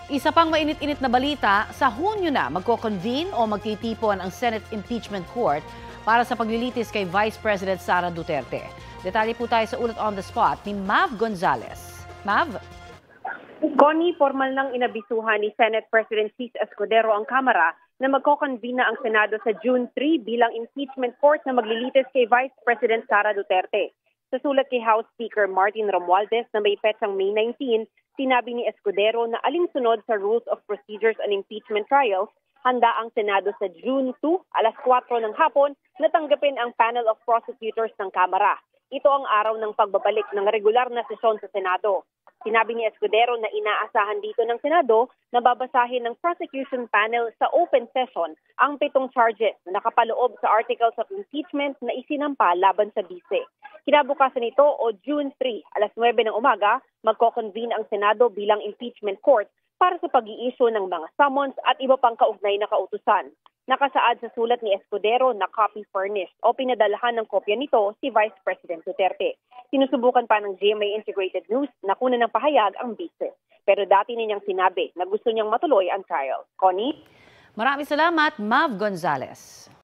Isa pang mainit-init na balita, sa Hunyo na magko-convene o magtitipon ang Senate Impeachment Court para sa paglilitis kay Vice President Sara Duterte. Detalye po tayo sa ulat on the spot ni Mav Gonzalez. Mav? Connie, formal nang inabisuhan ni Senate President Cis Escudero ang Kamara na magko-convene na ang Senado sa June 3 bilang impeachment court na maglilitis kay Vice President Sara Duterte. Sa sulat kay House Speaker Martin Romualdez na may petsang May 19, sinabi ni Escudero na alinsunod sa Rules of Procedures and Impeachment Trials, handa ang Senado sa June 2, alas 4 ng hapon, na tanggapin ang panel of prosecutors ng Kamara. Ito ang araw ng pagbabalik ng regular na sesyon sa Senado. Sinabi ni Escudero na inaasahan dito ng Senado na babasahin ng prosecution panel sa open session ang 7 charges na nakapaloob sa articles of impeachment na isinampa laban sa bise. Kinabukasan nito o June 3, alas 9 ng umaga, magko-convene ang Senado bilang impeachment court para sa pag-i-issue ng mga summons at iba pang kaugnay na kautusan. Nakasaad sa sulat ni Escudero na copy furnished o pinadalahan ng kopya nito si Vice President Duterte. Sinusubukan pa ng GMA Integrated News na kunan ng pahayag ang bise. Pero dati ninyang sinabi na gusto niyang matuloy ang trial. Connie? Maraming salamat, Mav Gonzalez.